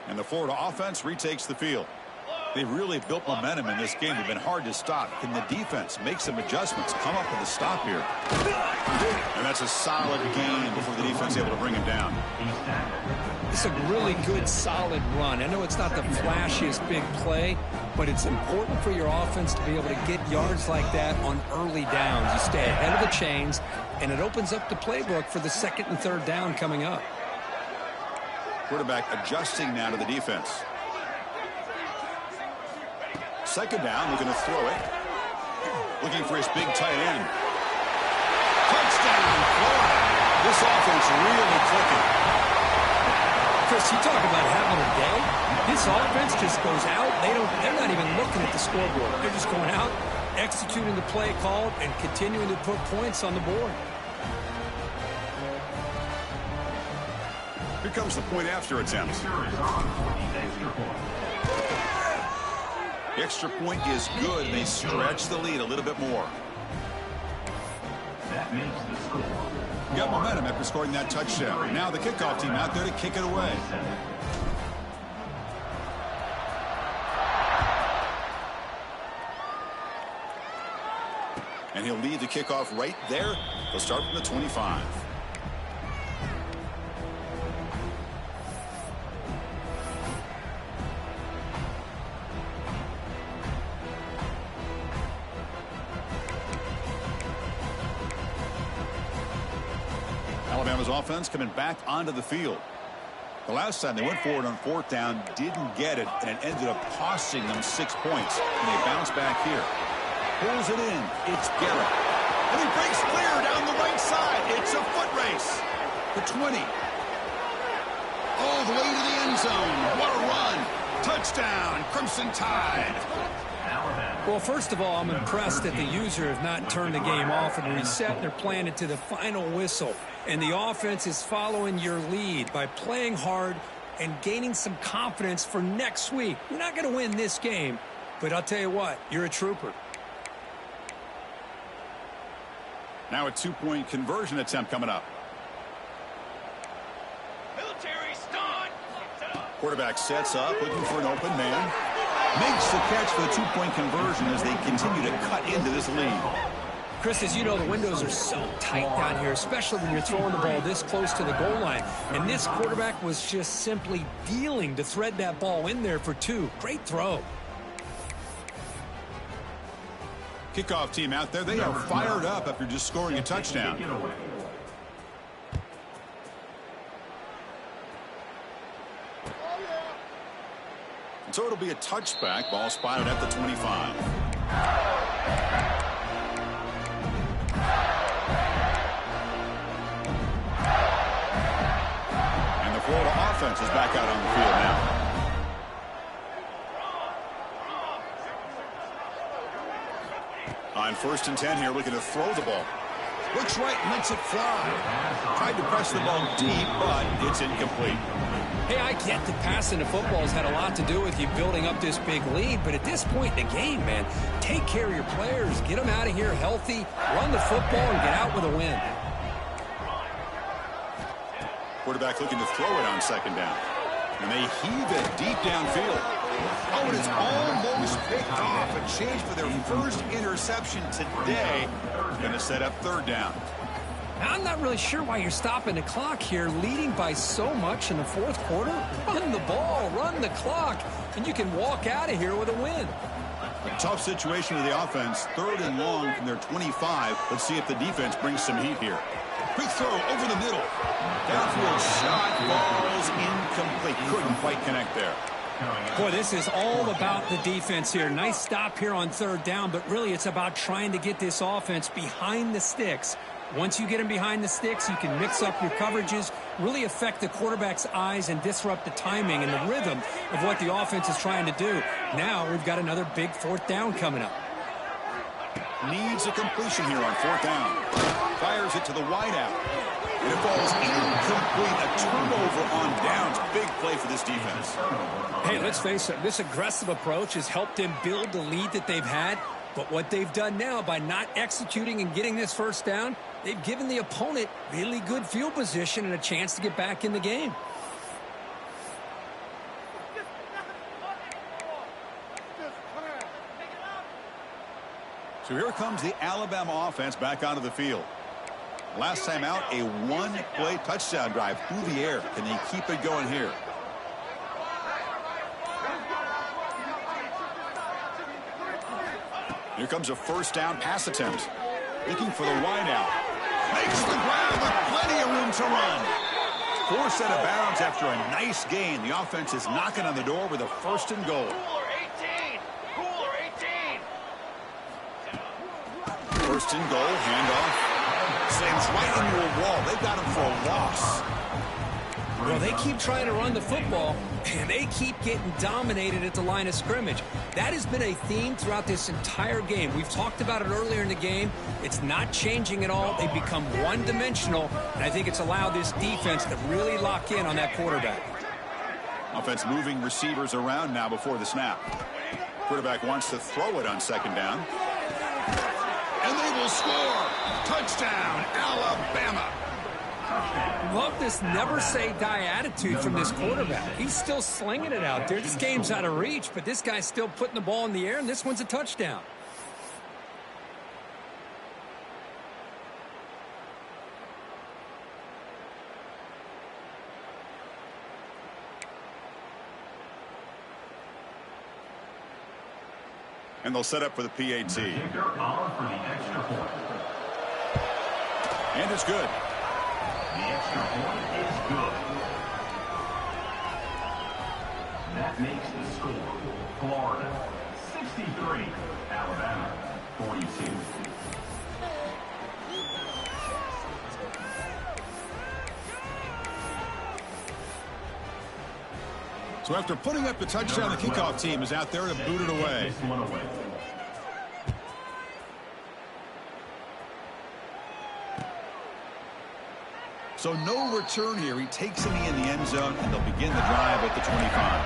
And the Florida offense retakes the field. They've really built momentum in this game. They've been hard to stop. Can the defense make some adjustments, come up with a stop here? And that's a solid gain before the defense is able to bring him down. It's a really good, solid run. I know it's not the flashiest big play, but it's important for your offense to be able to get yards like that on early downs. You stay ahead of the chains, and it opens up the playbook for the 2nd and 3rd down coming up. Quarterback adjusting now to the defense. 2nd down, looking to throw it. Looking for his big tight end. Touchdown, Florida. This offense really clicking. Chris, you talk about having a day. This offense just goes out. They're not even looking at the scoreboard. They're just going out, executing the play called, and continuing to put points on the board. Here comes the point after attempt. The extra point is good. They stretch the lead a little bit more. That makes the score. Got momentum after scoring that touchdown. Now the kickoff team out there to kick it away. And he'll lead the kickoff right there. They'll start from the 25. Broncos offense coming back onto the field. The last time they went forward on fourth down, didn't get it, and it ended up costing them 6 points. And they bounce back here. Pulls it in. It's Garrett. And he breaks clear down the right side. It's a foot race. The 20. All the way to the end zone. What a run. Touchdown, Crimson Tide. Well, first of all, I'm impressed that the user have not turned the game off and reset. They're playing it to the final whistle. And the offense is following your lead by playing hard and gaining some confidence for next week. You're not going to win this game, but I'll tell you what, you're a trooper. Now a two-point conversion attempt coming up. Military stunt. Quarterback sets up, looking for an open man. Makes the catch for the two-point conversion as they continue to cut into this lead. Chris, as you know, the windows are so tight down here, especially when you're throwing the ball this close to the goal line. And this quarterback was just simply dealing to thread that ball in there for two. Great throw. Kickoff team out there, they are fired up after just scoring a touchdown. So it'll be a touchback. Ball spotted at the 25. And the Florida offense is back out on the field now. On 1st and 10 here, looking to throw the ball. Looks right, lets it fly. Tried to press the ball deep, but it's incomplete. Hey, I get that passing the football has had a lot to do with you building up this big lead, but at this point in the game, man, take care of your players, get them out of here healthy, run the football, and get out with a win. Quarterback looking to throw it on 2nd down. And they heave it deep downfield. Oh, it is almost picked off. A change for their first interception today. Going to set up 3rd down. I'm not really sure why you're stopping the clock here, leading by so much in the 4th quarter. Run the ball, run the clock, and you can walk out of here with a win. A tough situation with the offense. 3rd and long from their 25. Let's see if the defense brings some heat here. Quick throw over the middle. Downfield shot falls incomplete. Couldn't quite connect there. Boy, this is all about the defense here. Nice stop here on 3rd down, but really it's about trying to get this offense behind the sticks. Once you get them behind the sticks, you can mix up your coverages, really affect the quarterback's eyes and disrupt the timing and the rhythm of what the offense is trying to do. Now we've got another big 4th down coming up. Needs a completion here on 4th down. Fires it to the wideout. And it falls incomplete. A turnover on downs. Big play for this defense. Hey, let's face it, this aggressive approach has helped them build the lead that they've had. But what they've done now by not executing and getting this 1st down, they've given the opponent really good field position and a chance to get back in the game. So here comes the Alabama offense back onto the field. Last time out, a one-play touchdown drive through the air. Can they keep it going here? Here comes a 1st down pass attempt. Looking for the wideout. Makes the grab with plenty of room to run. Forced out of bounds after a nice gain. The offense is knocking on the door with a 1st and goal. Cooler 18. Cooler 18. 1st and goal, handoff. Slams right into a wall. They've got him for a loss. Well, they keep trying to run the football, and they keep getting dominated at the line of scrimmage. That has been a theme throughout this entire game. We've talked about it earlier in the game. It's not changing at all. They've become one-dimensional, and I think it's allowed this defense to really lock in on that quarterback. Offense moving receivers around now before the snap. Quarterback wants to throw it on 2nd down. And they will score. Touchdown, Alabama. Love this never-say-die attitude from this quarterback. He's still slinging it out there. This game's out of reach, but this guy's still putting the ball in the air, and this one's a touchdown. And they'll set up for the PAT. And it's good. The extra point is good. That makes the score Florida 63, Alabama 42. So after putting up the touchdown, the kickoff team is out there to boot it away. So no return here. He takes a knee in the end zone, and they'll begin the drive at the 25.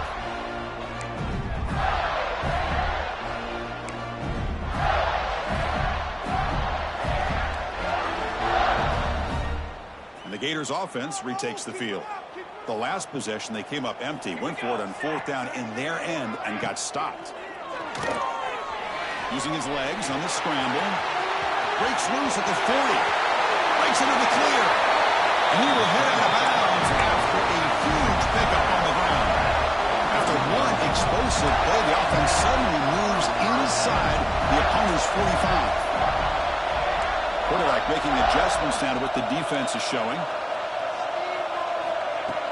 And the Gators offense retakes the field. The last possession, they came up empty, went for it on fourth down in their end, and got stopped. Using his legs on the scramble. Breaks loose at the 40. Breaks into the clear. And he will head out of bounds after a huge pickup on the ground. After one explosive play, the offense suddenly moves inside the opponent's 45. Quarterback making adjustments now to what the defense is showing.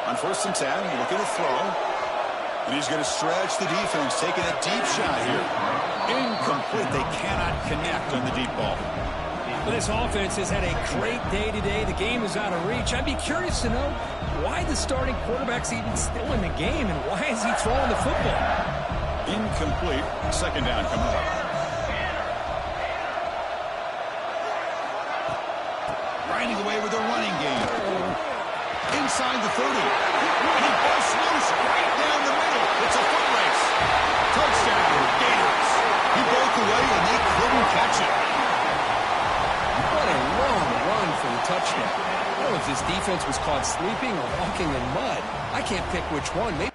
On 1st and 10, looking to throw. And he's going to stretch the defense, taking a deep shot here. Incomplete. They cannot connect on the deep ball. Well, this offense has had a great day today. The game is out of reach. I'd be curious to know why the starting quarterback's even still in the game, and why is he throwing the football? Incomplete. Second down coming up. Grinding away with a running game. Inside the 30. And he busts loose right down the middle. It's a foot race. Touchdown, Gators. He broke away and they couldn't catch it. What a long run for the touchdown. I don't know if this defense was caught sleeping or walking in mud. I can't pick which one. Maybe.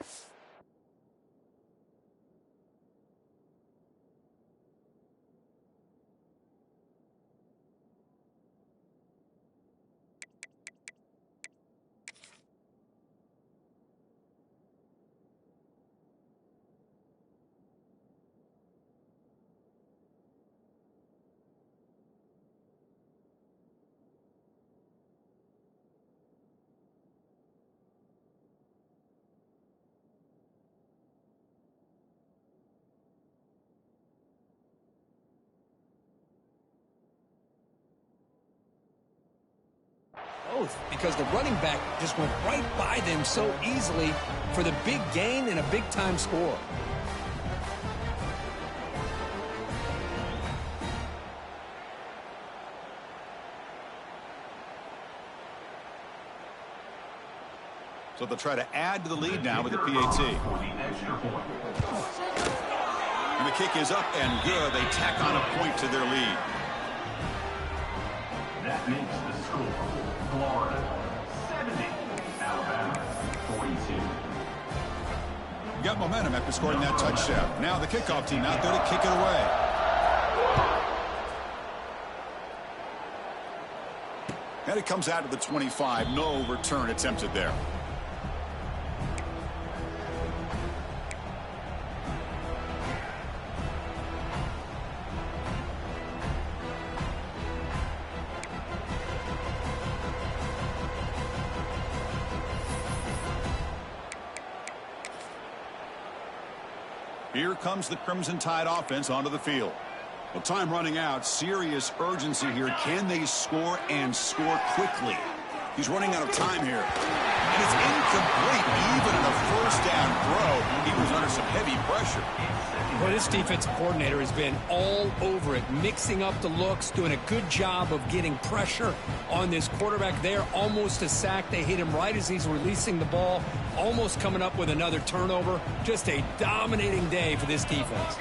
Both, because the running back just went right by them so easily for the big gain and a big-time score. So they'll try to add to the lead now with the PAT. And the kick is up and good. They tack on a point to their lead. That makes the score Florida 70, Alabama 42. Got momentum after scoring that touchdown. Now the kickoff team out there to kick it away. And it comes out to the 25. No return attempted there. Here comes the Crimson Tide offense onto the field. Well, time running out. Serious urgency here. Can they score and score quickly? He's running out of time here. And it's incomplete. Even in a first down throw, he was under some heavy pressure. Well, this defensive coordinator has been all over it, mixing up the looks, doing a good job of getting pressure on this quarterback there. Almost a sack. They hit him right as he's releasing the ball, almost coming up with another turnover. Just a dominating day for this defense.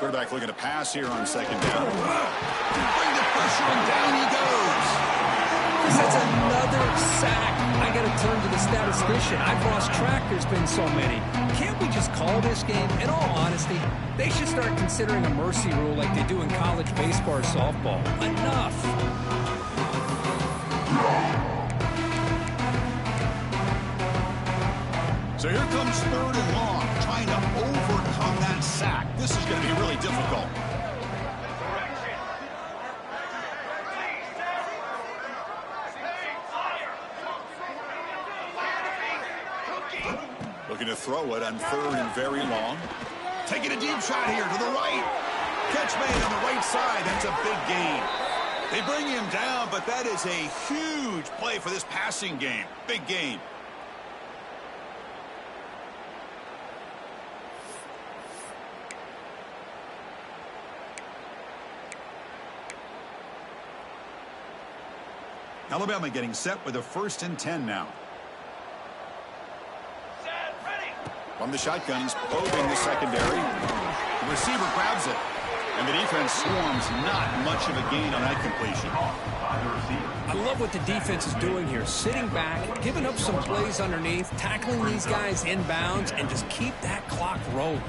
Quarterback looking to pass here on second down. Bring the pressure, and down he goes. That's another sack. I got to turn to the statistician. I've lost track. There's been so many. Can't we just call this game? In all honesty, they should start considering a mercy rule like they do in college baseball or softball. Enough. So here comes third and long, trying to overcome that sack. This is going to be really difficult. Looking to throw it on 3rd and very long. Taking a deep shot here to the right. Catch made on the right side. That's a big gain. They bring him down, but that is a huge play for this passing game. Big gain. Alabama getting set with a 1st and 10 now. Set, ready. From the shotgun, he's probing the secondary. The receiver grabs it. And the defense swarms. Not much of a gain on that completion. I love what the defense is doing here. Sitting back, giving up some plays underneath, tackling these guys inbounds, and just keep that clock rolling.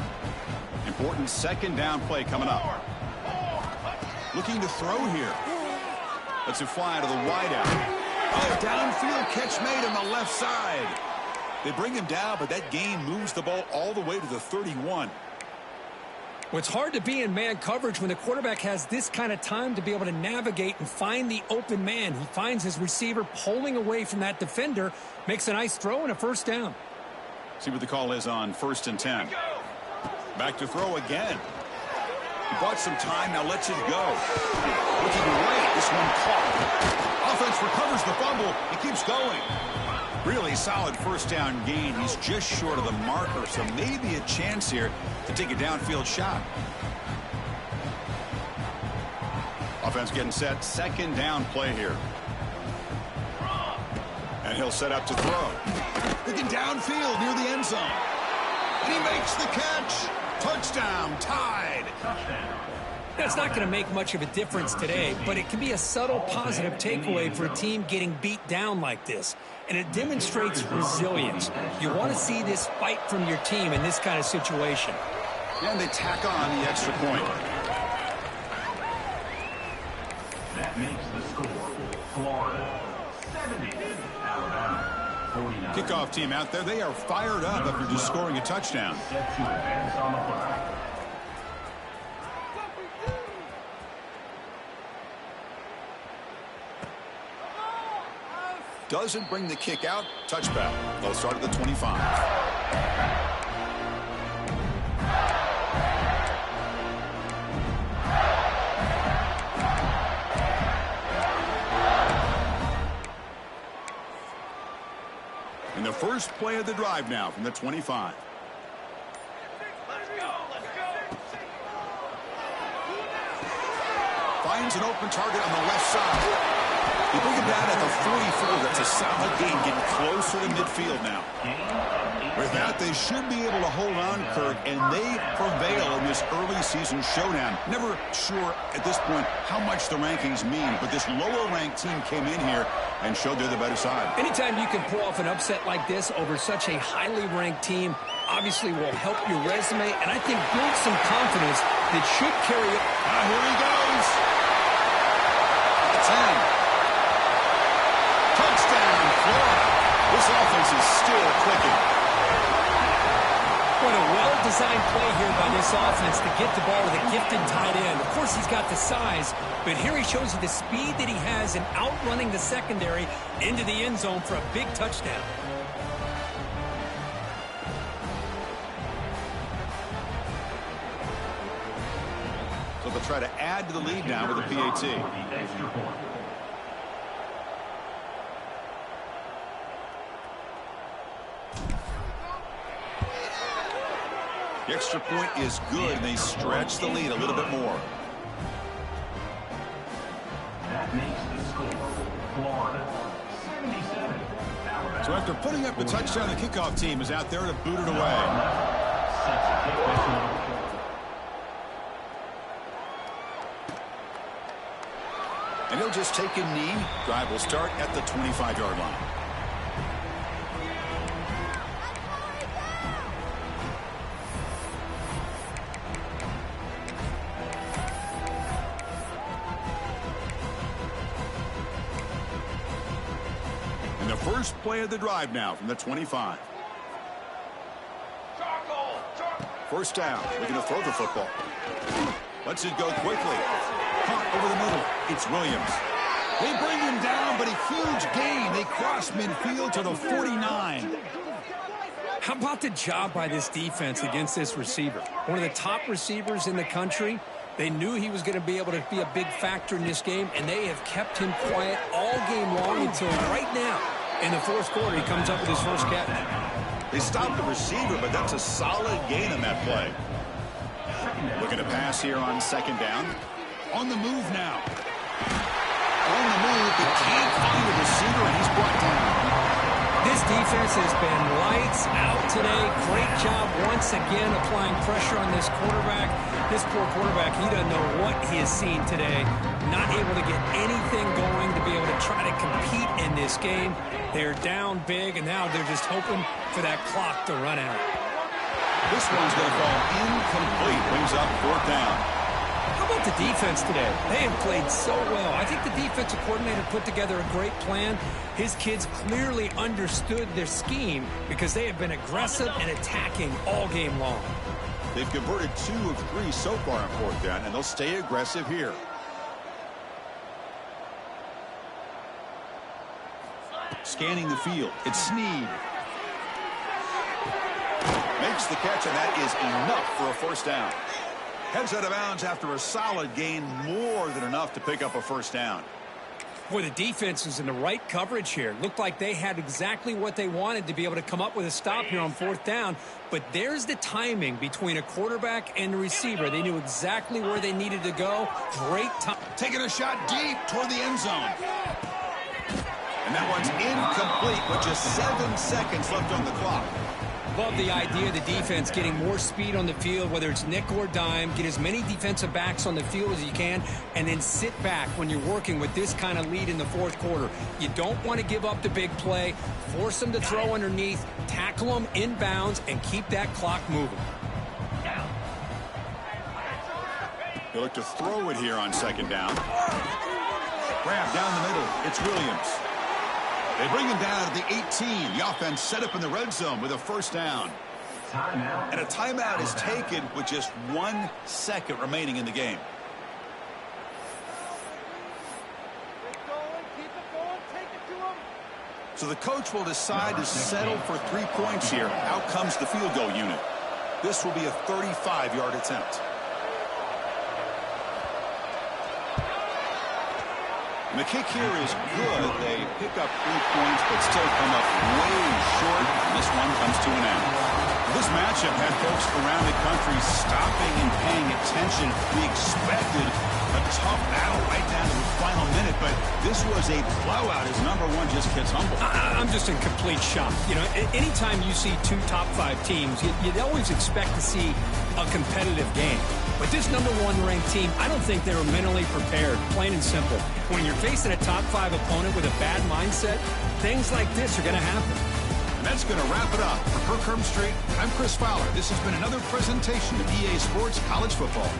Important 2nd down play coming up. Looking to throw here. Lets it fly to the wideout. Oh, downfield catch made on the left side. They bring him down, but that gain moves the ball all the way to the 31. Well, it's hard to be in man coverage when the quarterback has this kind of time to be able to navigate and find the open man. He finds his receiver pulling away from that defender, makes a nice throw and a 1st down. See what the call is on 1st and 10. Back to throw again. He bought some time, now lets it go. Looking right, this one caught. Offense recovers the fumble. He keeps going. Really solid 1st down gain. He's just short of the marker, so maybe a chance here to take a downfield shot. Offense getting set. 2nd down play here. And he'll set up to throw. Looking downfield near the end zone. And he makes the catch. Touchdown, tied. That's not going to make much of a difference today, but it can be a subtle positive takeaway for a team getting beat down like this. And it demonstrates resilience. You want to see this fight from your team in this kind of situation. And they tack on the extra point. That makes the score Florida 70, Alabama 49. Kickoff team out there, they are fired up after just scoring a touchdown. Set to advance on the fly. Doesn't bring the kick out. Touchback. They'll start at the 25. And the first play of the drive now from the 25. Let's go, let's go. Finds an open target on the left side. They bring him down at the 44. That's a solid gain, getting closer to midfield now. With that, they should be able to hold on, Kirk, and they prevail in this early season showdown. Never sure at this point how much the rankings mean, but this lower-ranked team came in here and showed they're the better side. Anytime you can pull off an upset like this over such a highly ranked team, obviously will help your resume, and I think build some confidence that should carry it. Here he goes. 10. Touchdown, Florida. This offense is still clicking. What a well-designed play here by this offense to get the ball to the gifted tight end. Of course, he's got the size, but here he shows you the speed that he has in outrunning the secondary into the end zone for a big touchdown. So they'll try to add to the lead now with a PAT. The extra point is good, and they stretch the lead a little bit more. That makes the score Florida 77, Alabama. So after putting up the touchdown, the kickoff team is out there to boot it away. Sets a kick whistle. And he'll just take a knee. Drive will start at the 25-yard line. And the first play of the drive now from the 25. First down. Looking to throw the football. Lets it go quickly. Caught over the middle. It's Williams. They bring him down, but a huge gain. They cross midfield to the 49. How about the job by this defense against this receiver? One of the top receivers in the country. They knew he was going to be able to be a big factor in this game, and they have kept him quiet all game long until right now. In the fourth quarter, he comes up with his first catch. They stopped the receiver, but that's a solid gain on that play. Looking to pass here on second down. On the move now. On the move, but can't find the receiver, and he's brought down. This defense has been lights out today. Great job once again applying pressure on this quarterback. This poor quarterback, he doesn't know what he has seen today. Not able to get anything going to be able to try to compete in this game. They're down big, and now they're just hoping for that clock to run out. This one's going to fall incomplete. Brings up fourth down. How about the defense today? They have played so well. I think the defensive coordinator put together a great plan. His kids clearly understood their scheme because they have been aggressive and attacking all game long. They've converted 2 of 3 so far on fourth down, and they'll stay aggressive here. Scanning the field. It's Snead. Makes the catch, and that is enough for a first down. Heads out of bounds after a solid gain, more than enough to pick up a first down. Boy, the defense is in the right coverage here. Looked like they had exactly what they wanted to be able to come up with a stop here on fourth down. But there's the timing between a quarterback and the receiver. They knew exactly where they needed to go. Great time. Taking a shot deep toward the end zone. And that one's incomplete with just 7 seconds left on the clock. Love the idea of the defense getting more speed on the field, whether it's nickel or dime. Get as many defensive backs on the field as you can, and then sit back when you're working with this kind of lead in the fourth quarter. You don't want to give up the big play. Force them to throw underneath, tackle them inbounds, and keep that clock moving. They look to throw it here on second down. Grab down the middle. It's Williams. They bring him down at the 18. The offense set up in the red zone with a first down. Timeout. And a timeout is taken with just 1 second remaining in the game. So the coach will decide to settle for 3 points here. Out comes the field goal unit. This will be a 35-yard attempt. And the kick here is good. They pick up 3 points, but still come up way short. This one comes to an end. This matchup had folks around the country stopping and paying attention. We expected a tough battle right down to the final minute, but this was a blowout as number 1 just gets humbled. I'm just in complete shock. You know, anytime you see 2 top 5 teams, you'd always expect to see a competitive game. But this number 1 ranked team, I don't think they were mentally prepared, plain and simple. When you're facing a top 5 opponent with a bad mindset, things like this are going to happen. And that's going to wrap it up. For Kirk Street, I'm Chris Fowler. This has been another presentation of EA Sports College Football.